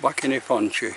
back in Ifonche.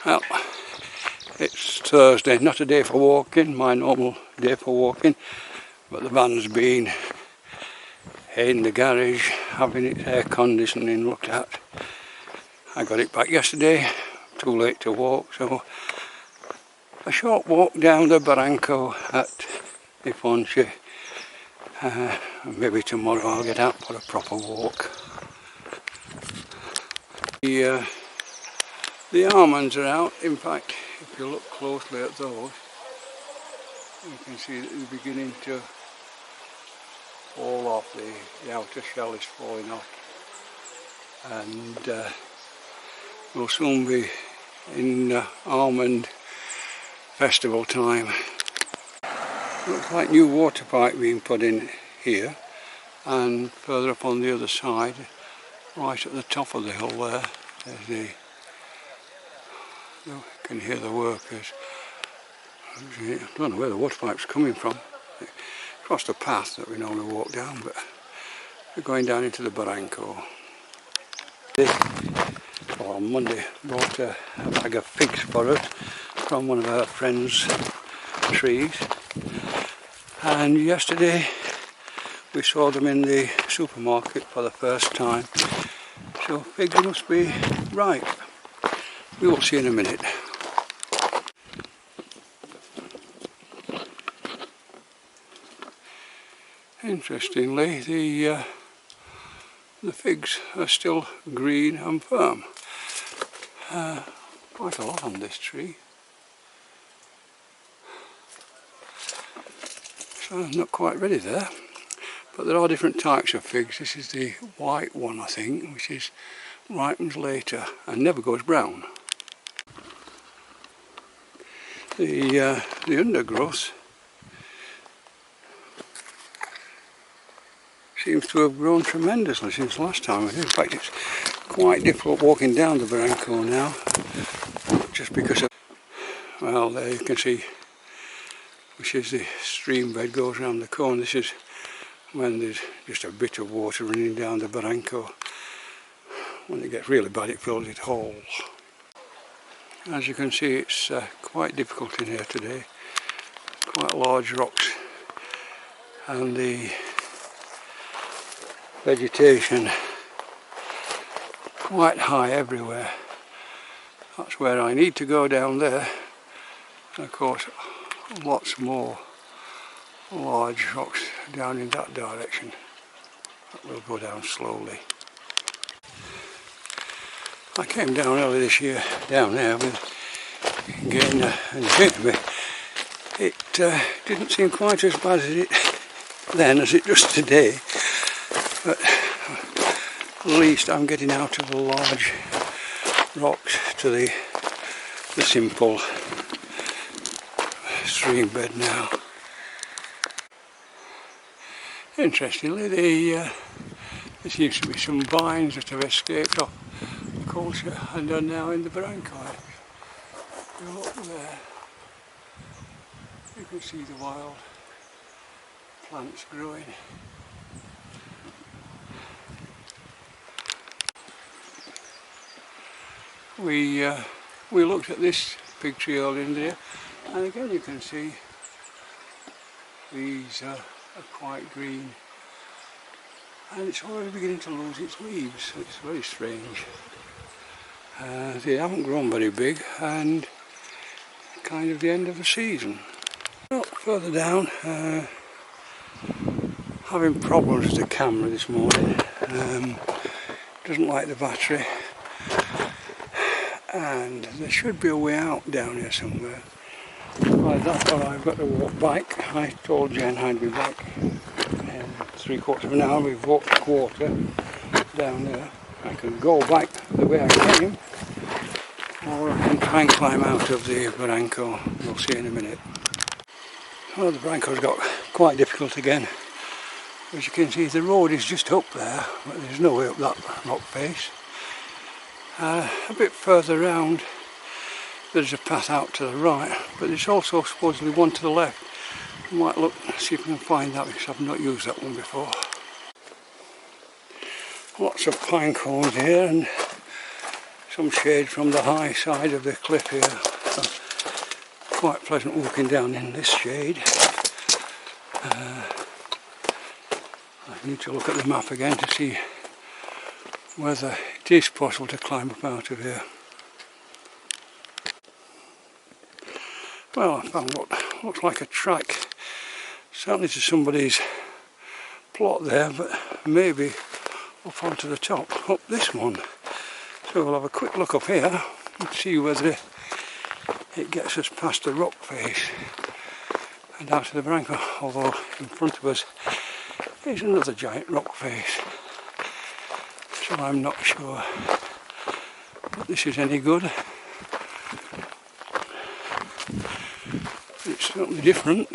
Well, it's Thursday, not a day for walking, my normal day for walking, but the van's been in the garage having its air conditioning looked at. I got it back yesterday, too late to walk, so a short walk down the baranco at Ifonche. Maybe tomorrow I'll get out for a proper walk. The almonds are out. In fact, if you look closely at those, you can see that they're beginning to fall off. The outer shell is falling off, and we'll soon be in almond festival time. Looks like new water pipe being put in here, and further up on the other side, right at the top of the hill there, there's you can hear the workers. I don't know where the water pipe's coming from. Across the path that we normally walk down, but we're going down into the baranco. On Monday, bought a bag of figs for us from one of our friends' trees, and yesterday we saw them in the supermarket for the first time, so figs must be ripe. We will see in a minute. Interestingly, the figs are still green and firm. Quite a lot on this tree. So I'm not quite ready there. But there are different types of figs. This is the white one, I think, which ripens later and never goes brown. The undergrowth seems to have grown tremendously since last time. In fact, it's quite difficult walking down the baranco now, just because of, well, there you can see, which is the stream bed goes around the corner. This is when there's just a bit of water running down the baranco. When it gets really bad, it fills it whole. As you can see, it's quite difficult in here today. Quite large rocks, and the vegetation quite high everywhere. That's where I need to go down there, and of course lots more large rocks down in that direction. That will go down slowly. I came down early this year down there with getting and drinking. It didn't seem quite as bad as it then as it does today, but at least I'm getting out of the large rocks to the simple stream bed now. Interestingly, there seems to be some vines that have escaped off the culture and are now in the baranco. Go up there, you can see the wild plants growing. We looked at this fig tree earlier in the day, and again you can see these are quite green, and it's already beginning to lose its leaves, so it's very strange. They haven't grown very big, and kind of the end of the season. Well, further down, having problems with the camera this morning. Doesn't like the battery, and there should be a way out down here somewhere. Right, that's why I've got to walk back. I told Jen I'd be back in 3/4 of an hour. We've walked a quarter down there. I can go back the way I came, or I can try and climb out of the baranco. We'll see in a minute. Well, the baranco's got quite difficult again. As you can see, the road is just up there, but there's no way up that rock face. A bit further round, there's a path out to the right, but there's also supposedly one to the left. I might look, see if I can find that because I've not used that one before. Lots of pine cones here and some shade from the high side of the cliff here. So quite pleasant walking down in this shade. I need to look at the map again to see whether it is possible to climb up out of here. Well, I found what looks like a track, certainly to somebody's plot there, but maybe up onto the top, up this one. So we'll have a quick look up here and see whether it gets us past the rock face and out to the baranco, although in front of us is another giant rock face. So I'm not sure that this is any good. It's certainly different.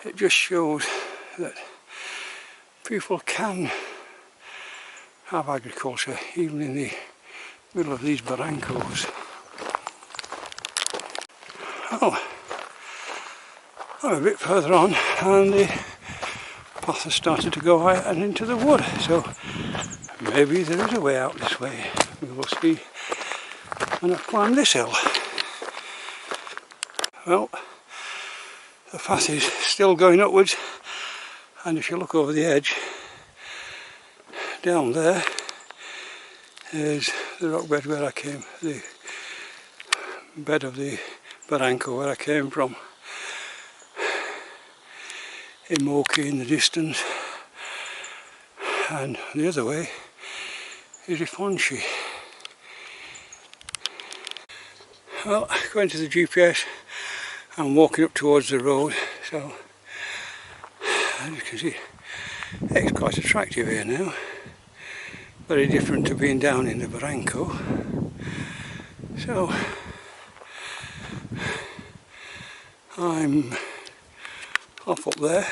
It just shows that people can have agriculture even in the middle of these barancos. Oh, I'm a bit further on and the path has started to go out and into the wood, so maybe there is a way out this way. We will see when I climb this hill. Well, the path is still going upwards, and if you look over the edge, down there is the rock bed where I came, the bed of the baranco where I came from. Ifonche in the distance, and the other way is Ifonche. Well, going to the GPS, I'm walking up towards the road, so as you can see, it's quite attractive here now. Very different to being down in the baranco. So I'm off up there,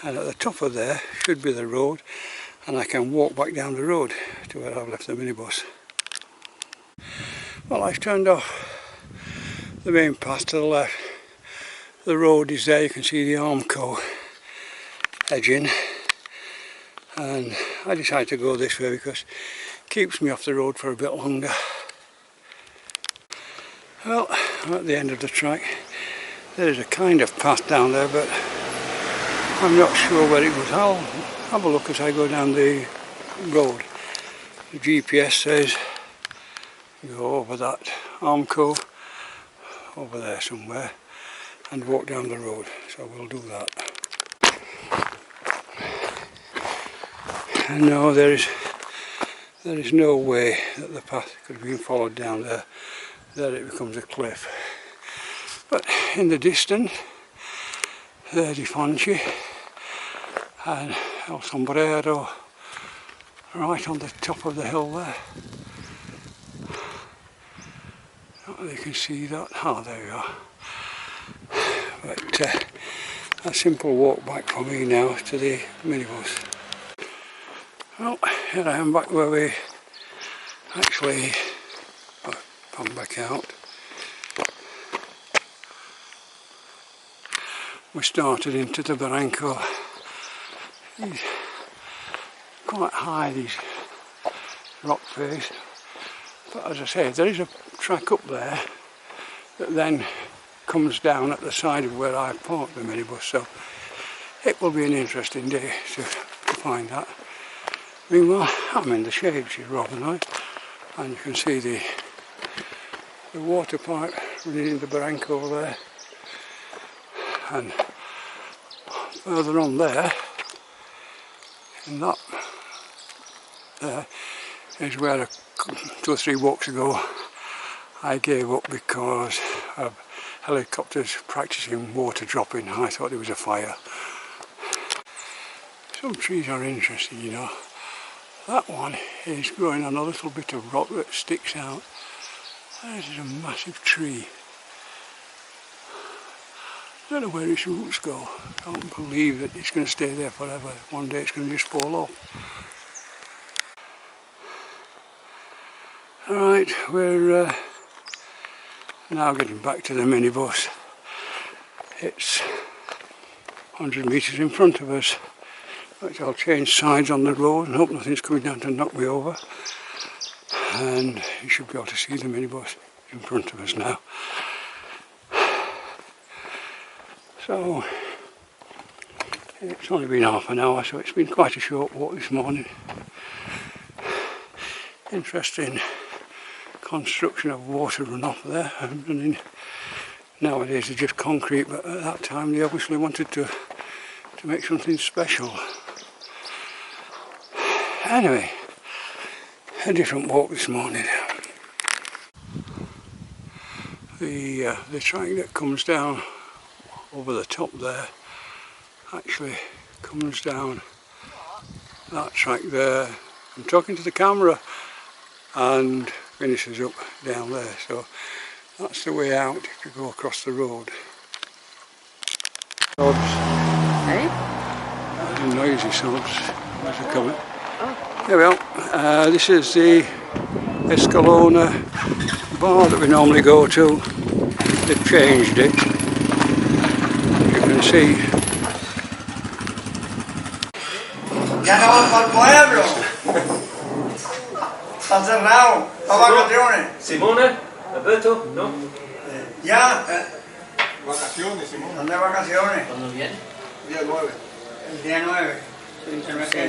and at the top of there should be the road, and I can walk back down the road to where I've left the minibus. Well, I've turned off the main path to the left. The road is there, you can see the Armco edging, and I decided to go this way because it keeps me off the road for a bit longer. Well, I'm at the end of the track. There is a kind of path down there, but I'm not sure where it goes. I'll have a look as I go down the road. The GPS says go over that Armco over there somewhere and walk down the road, so we'll do that. And no, there is no way that the path could be followed down there. There it becomes a cliff. But in the distance, there's Ifonche and El Sombrero right on the top of the hill there. You can see that. Oh, there you are. But a simple walk back for me now to the minibus. Well, here I am back where we actually come back out. We started into the baranco. These quite high, these rock face. But as I say, there is a track up there that then comes down at the side of where I parked the minibus, so it will be an interesting day to find that. Meanwhile, I'm in the shade, which is rather nice, and you can see the water pipe running in the baranco there, and further on there, in that there, is where 2 or 3 walks ago I gave up because of helicopters practicing water dropping. I thought there was a fire. Some trees are interesting, you know. That one is growing on a little bit of rock that sticks out. This is a massive tree. don't know where its roots go. I don't believe that it's going to stay there forever. One day it's going to just fall off. Alright, we're now getting back to the minibus. It's 100 metres in front of us. But I'll change sides on the road and hope nothing's coming down to knock me over. And you should be able to see the minibus in front of us now. So it's only been half an hour, so it's been quite a short walk this morning. Interesting construction of water runoff there. Nowadays they're just concrete, but at that time they obviously wanted to make something special. Anyway, a different walk this morning. The track that comes down over the top there actually comes down that track there. I'm talking to the camera, and finishes up down there. So that's the way out if you go across the road. Sods. Hey? The noisy sods as they're coming. Oh. There we are. This is the Escalona bar that we normally go to. They've changed it. You can see. Ya no vamos al pueblo. Está cerrado. ¿Para vacaciones? Simone, Alberto, ¿no? Ya. Vacaciones, Simón. ¿Dónde vacaciones? ¿Cuándo viene? Día 9. El día 9.